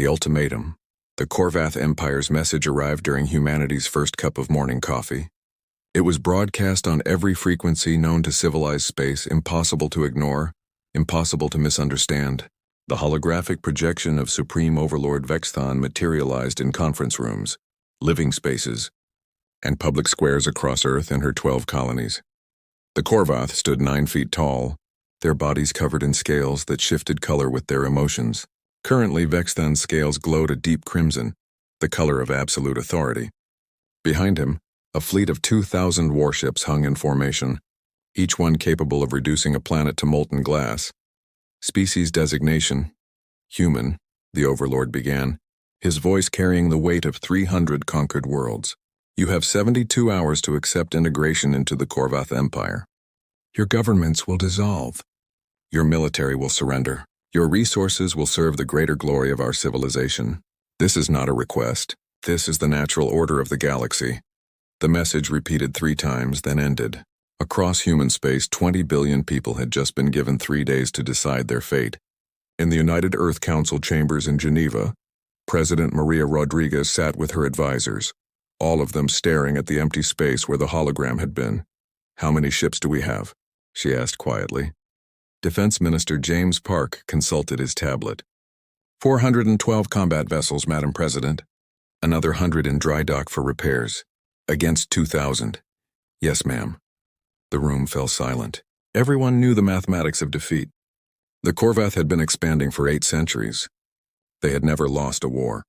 The ultimatum. The Korvath Empire's message arrived during humanity's first cup of morning coffee. It was broadcast on every frequency known to civilized space, impossible to ignore, impossible to misunderstand. The holographic projection of Supreme Overlord Vexthon materialized in conference rooms, living spaces, and public squares across Earth and her 12 colonies. The Korvath stood 9 feet tall, their bodies covered in scales that shifted color with their emotions. Currently, Vexthon's scales glowed a deep crimson, the color of absolute authority. Behind him, a fleet of 2,000 warships hung in formation, each one capable of reducing a planet to molten glass. Species designation, human, the Overlord began, his voice carrying the weight of 300 conquered worlds. You have 72 hours to accept integration into the Korvath Empire. Your governments will dissolve. Your military will surrender. Your resources will serve the greater glory of our civilization. This is not a request. This is the natural order of the galaxy. The message repeated 3 times, then ended. Across human space, 20 billion people had just been given 3 days to decide their fate. In the United Earth Council chambers in Geneva, President Maria Rodriguez sat with her advisors, all of them staring at the empty space where the hologram had been. How many ships do we have? She asked quietly. Defense Minister James Park consulted his tablet. 412 combat vessels, Madam President. Another 100 in dry dock for repairs. Against 2,000. Yes, ma'am. The room fell silent. Everyone knew the mathematics of defeat. The Korvath had been expanding for 8 centuries. They had never lost a war.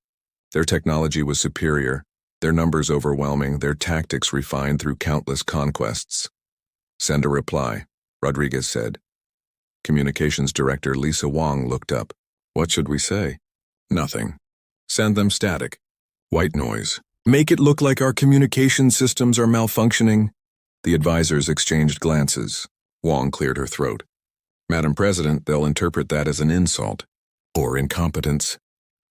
Their technology was superior, their numbers overwhelming, their tactics refined through countless conquests. Send a reply, Rodriguez said. Communications Director Lisa Wong looked up. What should we say? Nothing. Send them static. White noise. Make it look like our communication systems are malfunctioning. The advisors exchanged glances. Wong cleared her throat. Madam President, they'll interpret that as an insult. Or incompetence.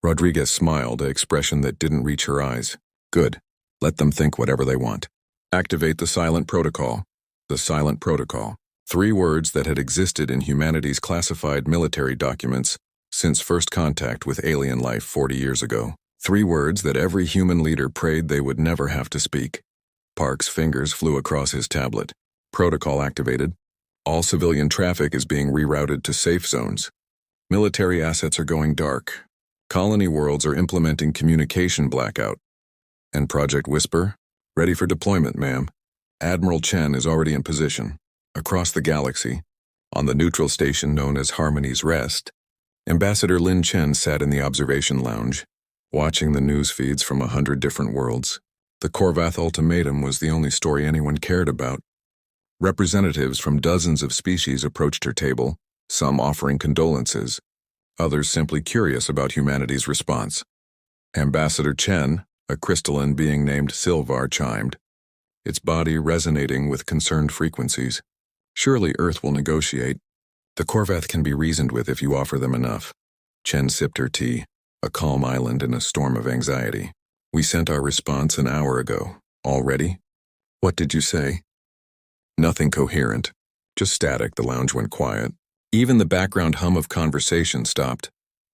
Rodriguez smiled, an expression that didn't reach her eyes. Good. Let them think whatever they want. Activate the silent protocol. The silent protocol. 3 words that had existed in humanity's classified military documents since first contact with alien life 40 years ago. 3 words that every human leader prayed they would never have to speak. Park's fingers flew across his tablet. Protocol activated. All civilian traffic is being rerouted to safe zones. Military assets are going dark. Colony worlds are implementing communication blackout. And Project Whisper? Ready for deployment, ma'am. Admiral Chen is already in position. Across the galaxy, on the neutral station known as Harmony's Rest, Ambassador Lin Chen sat in the observation lounge, watching the news feeds from 100 different worlds. The Korvath ultimatum was the only story anyone cared about. Representatives from dozens of species approached her table, some offering condolences, others simply curious about humanity's response. Ambassador Chen, a crystalline being named Silvar, chimed, its body resonating with concerned frequencies. Surely Earth will negotiate. The Korvath can be reasoned with if you offer them enough. Chen sipped her tea, a calm island in a storm of anxiety. We sent our response an hour ago. All ready? What did you say? Nothing coherent. Just static. The lounge went quiet. Even the background hum of conversation stopped.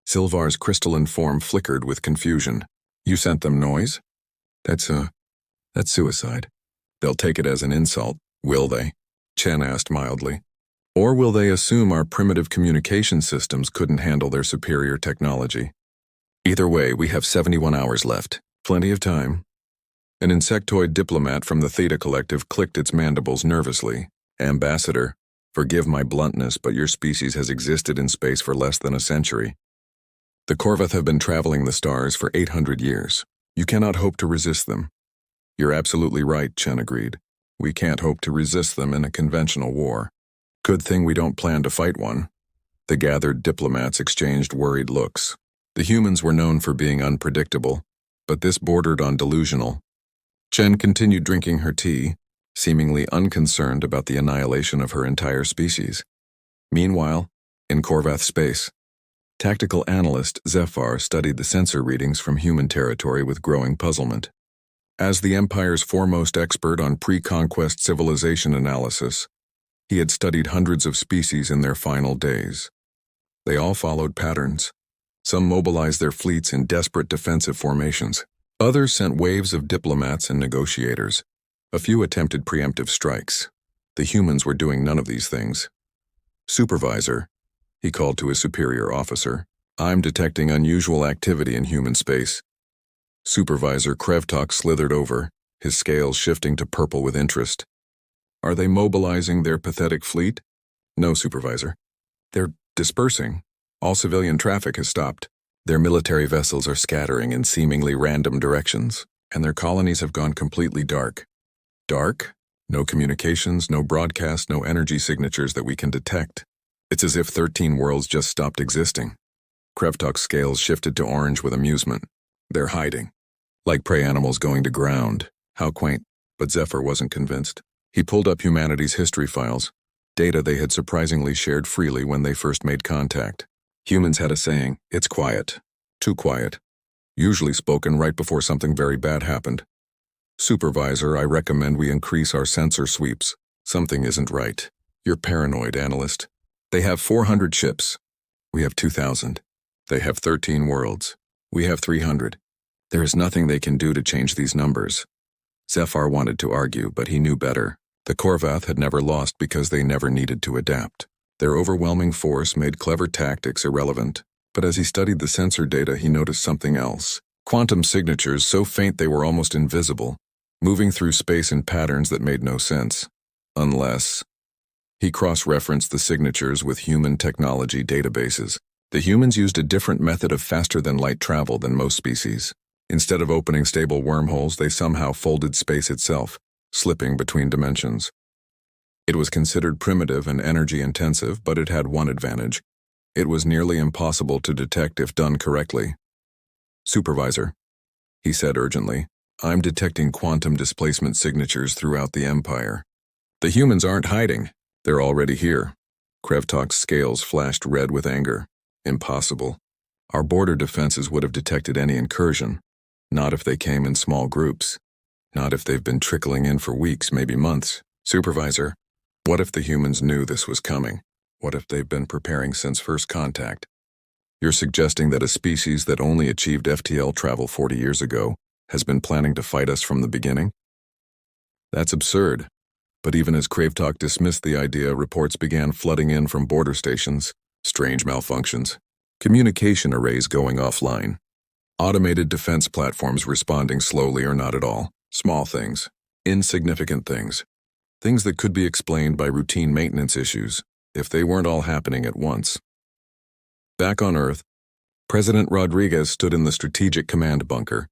Silvar's crystalline form flickered with confusion. You sent them noise? That's suicide. They'll take it as an insult, will they? Chen asked mildly. Or will they assume our primitive communication systems couldn't handle their superior technology? Either way, we have 71 hours left. Plenty of time. An insectoid diplomat from the Theta Collective clicked its mandibles nervously. Ambassador, forgive my bluntness, but your species has existed in space for less than a century. The Korvath have been traveling the stars for 800 years. You cannot hope to resist them. You're absolutely right, Chen agreed. We can't hope to resist them in a conventional war. Good thing we don't plan to fight one. The gathered diplomats exchanged worried looks. The humans were known for being unpredictable, but this bordered on delusional. Chen continued drinking her tea, seemingly unconcerned about the annihilation of her entire species. Meanwhile, in Korvath space, tactical analyst Zephyr studied the sensor readings from human territory with growing puzzlement. As the Empire's foremost expert on pre-conquest civilization analysis, he had studied hundreds of species in their final days. They all followed patterns. Some mobilized their fleets in desperate defensive formations. Others sent waves of diplomats and negotiators. A few attempted preemptive strikes. The humans were doing none of these things. "Supervisor," he called to his superior officer, "I'm detecting unusual activity in human space." Supervisor Krevtok slithered over, his scales shifting to purple with interest. "Are they mobilizing their pathetic fleet?" "No, Supervisor. They're dispersing. All civilian traffic has stopped. Their military vessels are scattering in seemingly random directions, and their colonies have gone completely dark." "Dark? No communications, no broadcast, no energy signatures that we can detect. It's as if 13 worlds just stopped existing." Krevtok's scales shifted to orange with amusement. "They're hiding. Like prey animals going to ground. How quaint." But Zephyr wasn't convinced. He pulled up humanity's history files, data they had surprisingly shared freely when they first made contact. Humans had a saying, "It's quiet. Too quiet." Usually spoken right before something very bad happened. "Supervisor, I recommend we increase our sensor sweeps. Something isn't right. You're paranoid, analyst. They have 400 ships. We have 2,000. They have 13 worlds. We have 300. There is nothing they can do to change these numbers." Zephyr wanted to argue, but he knew better. The Korvath had never lost because they never needed to adapt. Their overwhelming force made clever tactics irrelevant. But as he studied the sensor data, he noticed something else. Quantum signatures so faint they were almost invisible, moving through space in patterns that made no sense. Unless... He cross-referenced the signatures with human technology databases. The humans used a different method of faster-than-light travel than most species. Instead of opening stable wormholes, they somehow folded space itself, slipping between dimensions. It was considered primitive and energy-intensive, but it had one advantage. It was nearly impossible to detect if done correctly. "Supervisor," he said urgently, "I'm detecting quantum displacement signatures throughout the Empire." "The humans aren't hiding. They're already here." Krevtok's scales flashed red with anger. "Impossible. Our border defenses would have detected any incursion. Not if they came in small groups. Not if they've been trickling in for weeks, maybe months. Supervisor, what if the humans knew this was coming? What if they've been preparing since first contact? You're suggesting that a species that only achieved FTL travel 40 years ago has been planning to fight us from the beginning?" "That's absurd." But even as Krevtok dismissed the idea, reports began flooding in from border stations. Strange malfunctions. Communication arrays going offline. Automated defense platforms responding slowly or not at all. Small things. Insignificant things. Things that could be explained by routine maintenance issues, if they weren't all happening at once. Back on Earth, President Rodriguez stood in the Strategic Command Bunker,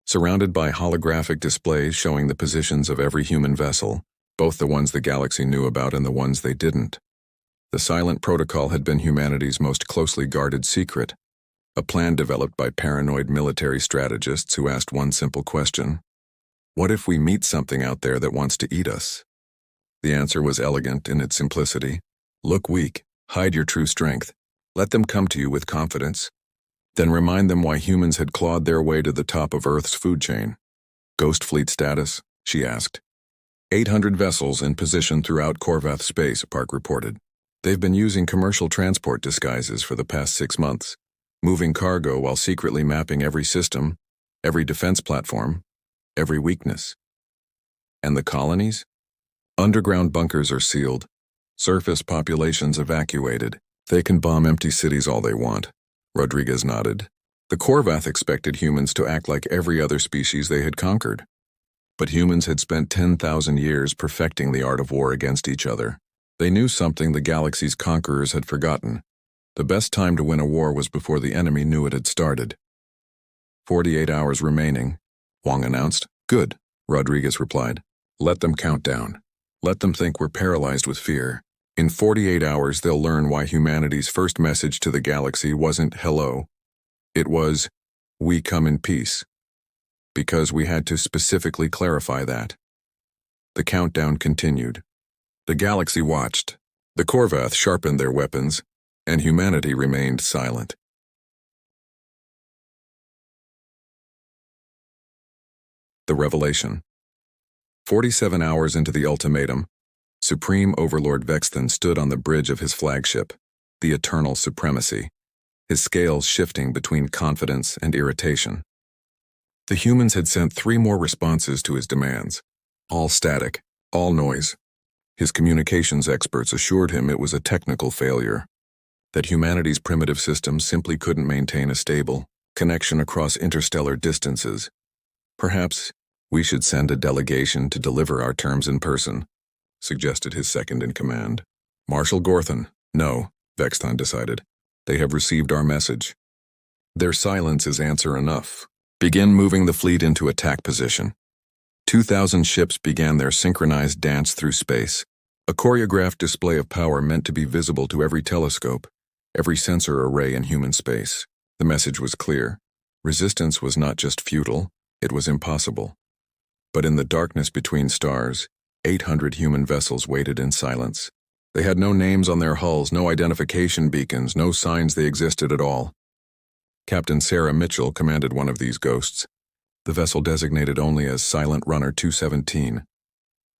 surrounded by holographic displays showing the positions of every human vessel, both the ones the galaxy knew about and the ones they didn't. The silent protocol had been humanity's most closely guarded secret, a plan developed by paranoid military strategists who asked one simple question: what if we meet something out there that wants to eat us? The answer was elegant in its simplicity. Look weak, hide your true strength, let them come to you with confidence. Then remind them why humans had clawed their way to the top of Earth's food chain. "Ghost fleet status?" she asked. 800 vessels in position throughout Korvath space, Park reported. They've been using commercial transport disguises for the past 6 months, moving cargo while secretly mapping every system, every defense platform, every weakness. And the colonies? Underground bunkers are sealed. Surface populations evacuated. They can bomb empty cities all they want. Rodriguez nodded. The Korvath expected humans to act like every other species they had conquered. But humans had spent 10,000 years perfecting the art of war against each other. They knew something the galaxy's conquerors had forgotten. The best time to win a war was before the enemy knew it had started. 48 hours remaining, Wong announced. "Good," Rodriguez replied. "Let them count down. Let them think we're paralyzed with fear. In 48 hours, they'll learn why humanity's first message to the galaxy wasn't hello. It was, we come in peace. Because we had to specifically clarify that." The countdown continued. The galaxy watched. The Korvath sharpened their weapons, and humanity remained silent. The revelation. 47 hours into the ultimatum, Supreme Overlord Vexthan stood on the bridge of his flagship, the Eternal Supremacy. his scales shifting between confidence and irritation. The humans had sent 3 more responses to his demands, all static, all noise. His communications experts assured him it was a technical failure, that humanity's primitive systems simply couldn't maintain a stable connection across interstellar distances. Perhaps we should send a delegation to deliver our terms in person, suggested his second-in-command. Marshal Gorthon. No, Vexton decided. They have received our message. Their silence is answer enough. Begin moving the fleet into attack position. 2,000 ships began their synchronized dance through space, a choreographed display of power meant to be visible to every telescope, every sensor array in human space. The message was clear. Resistance was not just futile, it was impossible. But in the darkness between stars, 800 human vessels waited in silence. They had no names on their hulls, no identification beacons, no signs they existed at all. Captain Sarah Mitchell commanded one of these ghosts, the vessel designated only as Silent Runner 217.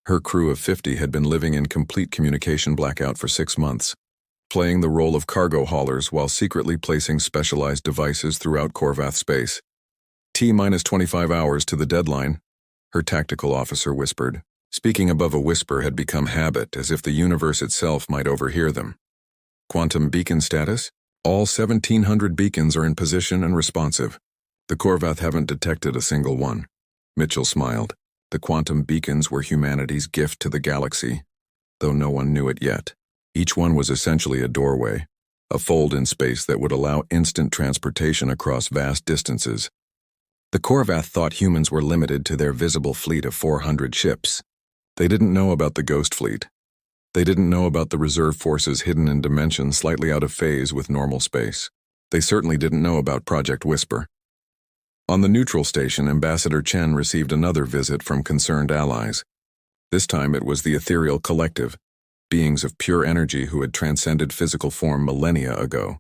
Her crew of 50 had been living in complete communication blackout for 6 months, playing the role of cargo haulers while secretly placing specialized devices throughout Korvath space. T-minus 25 hours to the deadline, her tactical officer whispered. Speaking above a whisper had become habit, as if the universe itself might overhear them. Quantum beacon status? All 1,700 beacons are in position and responsive. The Korvath haven't detected a single one. Mitchell smiled. The quantum beacons were humanity's gift to the galaxy, though no one knew it yet. Each one was essentially a doorway, a fold in space that would allow instant transportation across vast distances. The Korvath thought humans were limited to their visible fleet of 400 ships. They didn't know about the Ghost Fleet. They didn't know about the reserve forces hidden in dimensions slightly out of phase with normal space. They certainly didn't know about Project Whisper. On the neutral station, Ambassador Chen received another visit from concerned allies. This time it was the Ethereal Collective, beings of pure energy who had transcended physical form millennia ago.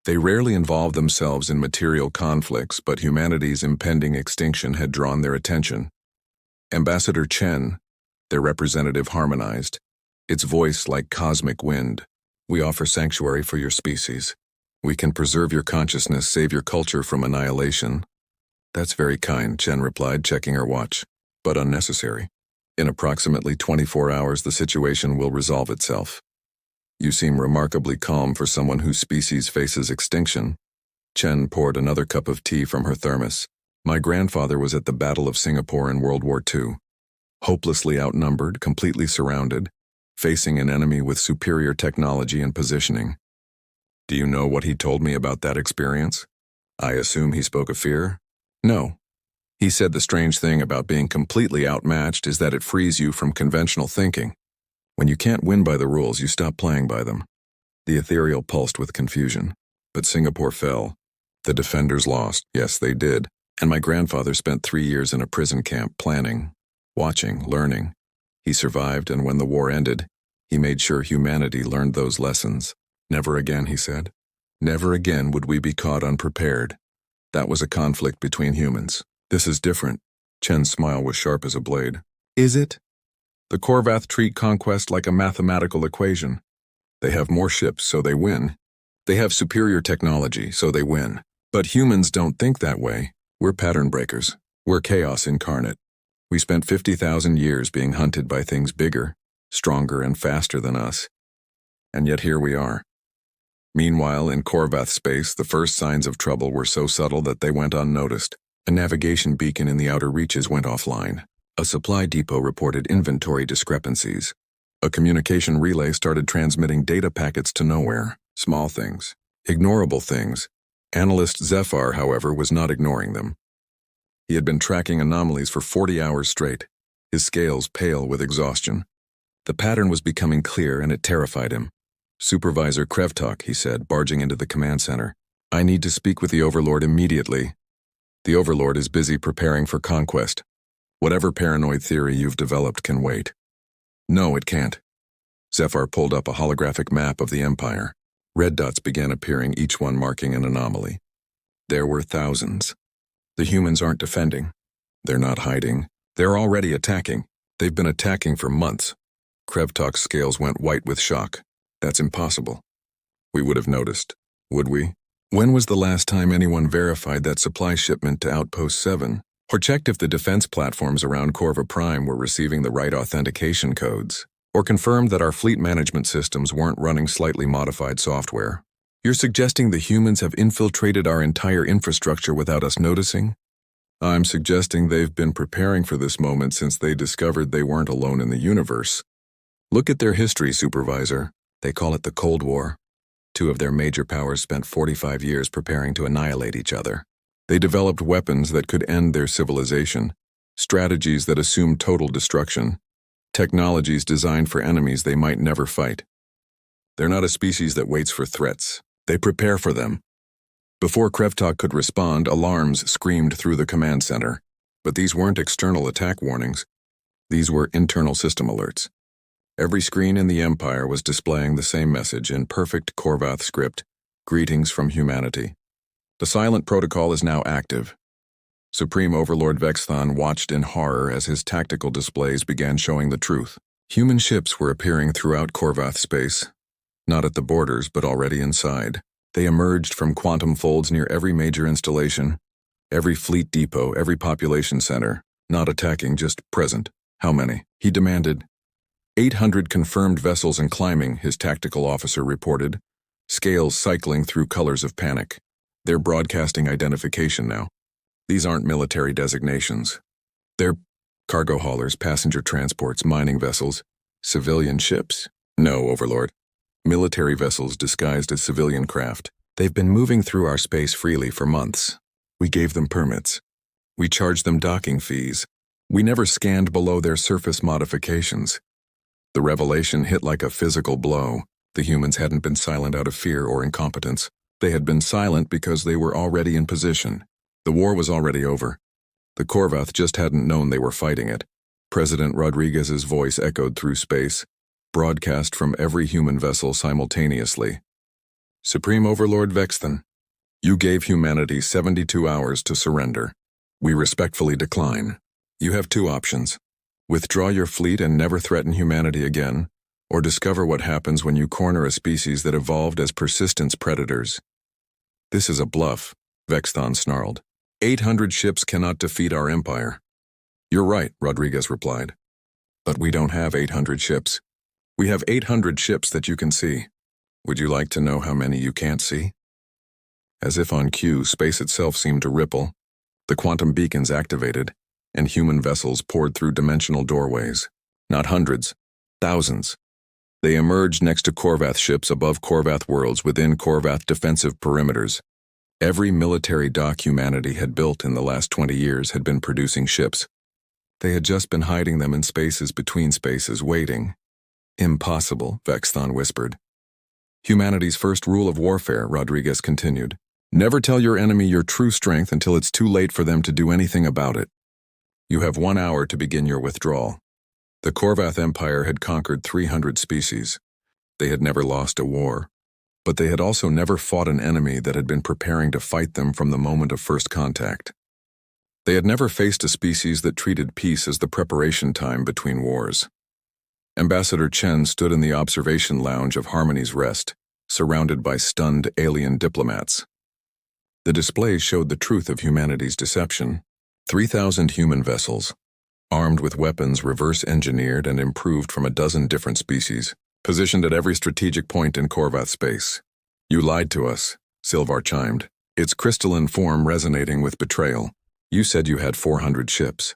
They rarely involved themselves in material conflicts, but humanity's impending extinction had drawn their attention. Ambassador Chen, their representative, harmonized, its voice like cosmic wind. We offer sanctuary for your species. We can preserve your consciousness, save your culture from annihilation. That's very kind, Chen replied, checking her watch, but unnecessary. In approximately 24 hours, the situation will resolve itself. You seem remarkably calm for someone whose species faces extinction. Chen poured another cup of tea from her thermos. My grandfather was at the Battle of Singapore in World War II. Hopelessly outnumbered, completely surrounded, facing an enemy with superior technology and positioning. Do you know what he told me about that experience? I assume he spoke of fear? No. He said the strange thing about being completely outmatched is that it frees you from conventional thinking. When you can't win by the rules, you stop playing by them. The ethereal pulsed with confusion. But Singapore fell. The defenders lost. Yes, they did. And my grandfather spent 3 years in a prison camp planning, watching, learning. He survived, and when the war ended, he made sure humanity learned those lessons. Never again, he said. Never again would we be caught unprepared. That was a conflict between humans. This is different. Chen's smile was sharp as a blade. Is it? The Korvath treat conquest like a mathematical equation. They have more ships, so they win. They have superior technology, so they win. But humans don't think that way. We're pattern breakers. We're chaos incarnate. We spent 50,000 years being hunted by things bigger, stronger, and faster than us. And yet here we are. Meanwhile, in Korvath space, the first signs of trouble were so subtle that they went unnoticed. A navigation beacon in the outer reaches went offline. A supply depot reported inventory discrepancies. A communication relay started transmitting data packets to nowhere. Small things. Ignorable things. Analyst Zephyr, however, was not ignoring them. He had been tracking anomalies for 40 hours straight, his scales pale with exhaustion. The pattern was becoming clear, and it terrified him. Supervisor Krevtok, he said, barging into the command center. I need to speak with the Overlord immediately. The Overlord is busy preparing for conquest. Whatever paranoid theory you've developed can wait. No, it can't. Zephyr pulled up a holographic map of the Empire. Red dots began appearing, each one marking an anomaly. There were thousands. The humans aren't defending. They're not hiding. They're already attacking. They've been attacking for months. Krevtok's scales went white with shock. That's impossible. We would have noticed, would we? When was the last time anyone verified that supply shipment to Outpost 7, or checked if the defense platforms around Corva Prime were receiving the right authentication codes, or confirmed that our fleet management systems weren't running slightly modified software? You're suggesting the humans have infiltrated our entire infrastructure without us noticing? I'm suggesting they've been preparing for this moment since they discovered they weren't alone in the universe. Look at their history, Supervisor. They call it the Cold War. Two of their major powers spent 45 years preparing to annihilate each other. They developed weapons that could end their civilization, strategies that assumed total destruction, technologies designed for enemies they might never fight. They're not a species that waits for threats. They prepare for them. Before Krevtok could respond, alarms screamed through the command center. But these weren't external attack warnings. These were internal system alerts. Every screen in the Empire was displaying the same message in perfect Korvath script: greetings from humanity. The silent protocol is now active. Supreme Overlord Vexthon watched in horror as his tactical displays began showing the truth. Human ships were appearing throughout Korvath space, not at the borders but already inside. They emerged from quantum folds near every major installation, every fleet depot, every population center, not attacking, just present. How many? He demanded. 800 confirmed vessels and climbing, his tactical officer reported, scales cycling through colors of panic. They're broadcasting identification now. These aren't military designations. They're cargo haulers, passenger transports, mining vessels, civilian ships. No, Overlord. Military vessels disguised as civilian craft. They've been moving through our space freely for months. We gave them permits. We charged them docking fees. We never scanned below their surface modifications. The revelation hit like a physical blow. The humans hadn't been silent out of fear or incompetence. They had been silent because they were already in position. The war was already over. The Korvath just hadn't known they were fighting it. President Rodriguez's voice echoed through space, broadcast from every human vessel simultaneously. Supreme Overlord Vexthon, you gave humanity 72 hours to surrender. We respectfully decline. You have two options. Withdraw your fleet and never threaten humanity again, or discover what happens when you corner a species that evolved as persistence predators. This is a bluff, Vexthon snarled. 800 ships cannot defeat our empire. You're right, Rodriguez replied. But we don't have 800 ships. We have 800 ships that you can see. Would you like to know how many you can't see? As if on cue, space itself seemed to ripple. The quantum beacons activated, and human vessels poured through dimensional doorways. Not hundreds, thousands. They emerged next to Korvath ships above Korvath worlds within Korvath defensive perimeters. Every military dock humanity had built in the last 20 years had been producing ships. They had just been hiding them in spaces between spaces, waiting. Impossible, Vexthon whispered. Humanity's first rule of warfare, Rodriguez continued. Never tell your enemy your true strength until it's too late for them to do anything about it. You have 1 hour to begin your withdrawal. The Korvath Empire had conquered 300 species. They had never lost a war, but they had also never fought an enemy that had been preparing to fight them from the moment of first contact. They had never faced a species that treated peace as the preparation time between wars. Ambassador Chen stood in the observation lounge of Harmony's Rest, surrounded by stunned alien diplomats. The displays showed the truth of humanity's deception. 3,000 human vessels, armed with weapons reverse-engineered and improved from a dozen different species, positioned at every strategic point in Korvath space. You lied to us, Silvar chimed, its crystalline form resonating with betrayal. You said you had 400 ships.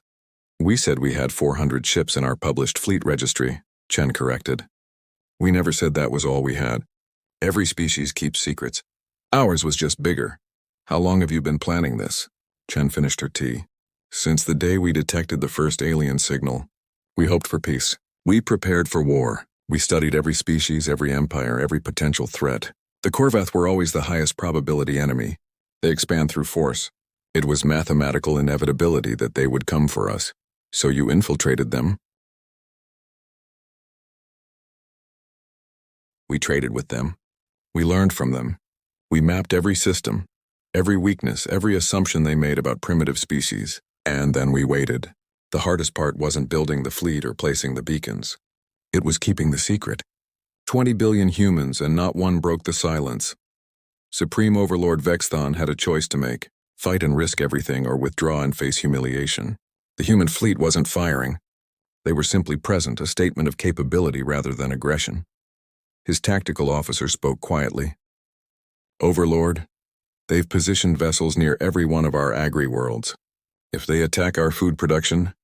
We said we had 400 ships in our published fleet registry, Chen corrected. We never said that was all we had. Every species keeps secrets. Ours was just bigger. How long have you been planning this? Chen finished her tea. Since the day we detected the first alien signal, we hoped for peace. We prepared for war. We studied every species, every empire, every potential threat. The Korvath were always the highest probability enemy. They expand through force. It was mathematical inevitability that they would come for us. So you infiltrated them. We traded with them. We learned from them. We mapped every system, every weakness, every assumption they made about primitive species. And then we waited. The hardest part wasn't building the fleet or placing the beacons. It was keeping the secret. 20 billion humans and not one broke the silence. Supreme Overlord Vexthon had a choice to make: fight and risk everything or withdraw and face humiliation. The human fleet wasn't firing. They were simply present, a statement of capability rather than aggression. His tactical officer spoke quietly. Overlord, they've positioned vessels near every one of our agri-worlds. If they attack our food production,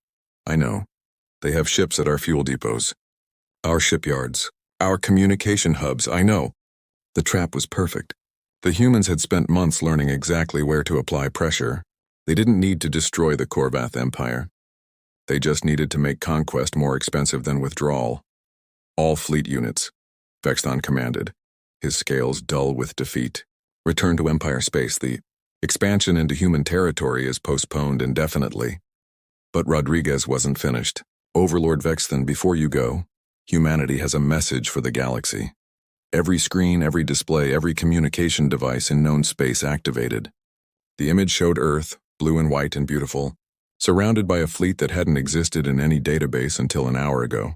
I know. They have ships at our fuel depots, our shipyards, our communication hubs, I know. The trap was perfect. The humans had spent months learning exactly where to apply pressure. They didn't need to destroy the Korvath Empire. They just needed to make conquest more expensive than withdrawal. All fleet units, Vexthon commanded, his scales dull with defeat. Return to Empire space. The expansion into human territory is postponed indefinitely. But Rodriguez wasn't finished. Overlord Vexthon, before you go, humanity has a message for the galaxy. Every screen, every display, every communication device in known space activated. The image showed Earth, blue and white and beautiful, surrounded by a fleet that hadn't existed in any database until an hour ago.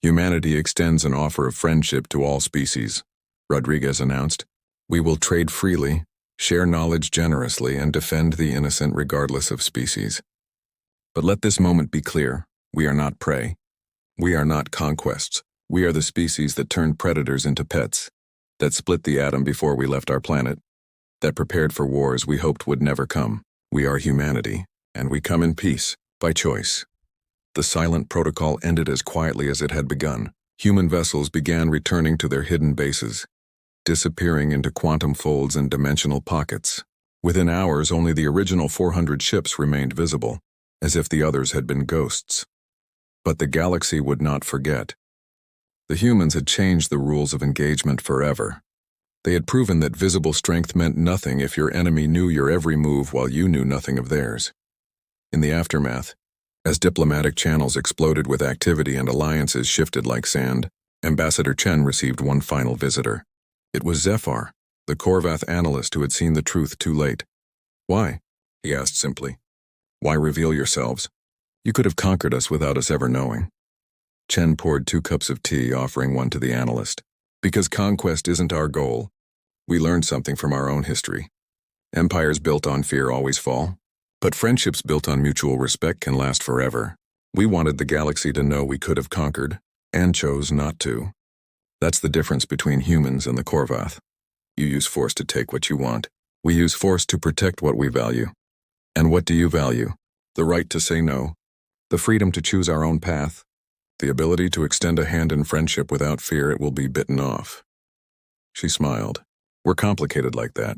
Humanity extends an offer of friendship to all species, Rodriguez announced. We will trade freely, share knowledge generously, and defend the innocent regardless of species. But let this moment be clear. We are not prey. We are not conquests. We are the species that turned predators into pets, that split the atom before we left our planet, that prepared for wars we hoped would never come. We are humanity, and we come in peace, by choice. The silent protocol ended as quietly as it had begun. Human vessels began returning to their hidden bases, disappearing into quantum folds and dimensional pockets. Within hours, only the original 400 ships remained visible, as if the others had been ghosts. But the galaxy would not forget. The humans had changed the rules of engagement forever. They had proven that visible strength meant nothing if your enemy knew your every move while you knew nothing of theirs. In the aftermath, as diplomatic channels exploded with activity and alliances shifted like sand, Ambassador Chen received one final visitor. It was Zephyr, the Korvath analyst who had seen the truth too late. Why? He asked simply. Why reveal yourselves? You could have conquered us without us ever knowing. Chen poured 2 cups of tea, offering one to the analyst. Because conquest isn't our goal. We learned something from our own history. Empires built on fear always fall, but friendships built on mutual respect can last forever. We wanted the galaxy to know we could have conquered, and chose not to. That's the difference between humans and the Korvath. You use force to take what you want. We use force to protect what we value. And what do you value? The right to say no, the freedom to choose our own path, the ability to extend a hand in friendship without fear it will be bitten off. She smiled. We're complicated like that.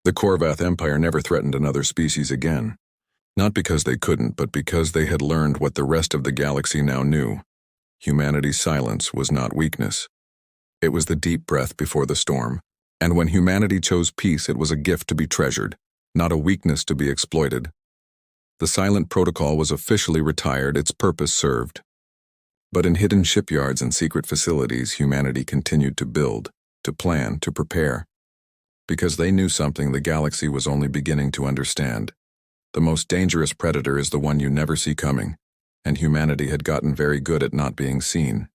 The Korvath Empire never threatened another species again. Not because they couldn't, but because they had learned what the rest of the galaxy now knew. Humanity's silence was not weakness. It was the deep breath before the storm. And when humanity chose peace, it was a gift to be treasured, not a weakness to be exploited. The silent protocol was officially retired, its purpose served. But in hidden shipyards and secret facilities, humanity continued to build, to plan, to prepare. Because they knew something the galaxy was only beginning to understand. The most dangerous predator is the one you never see coming, and humanity had gotten very good at not being seen.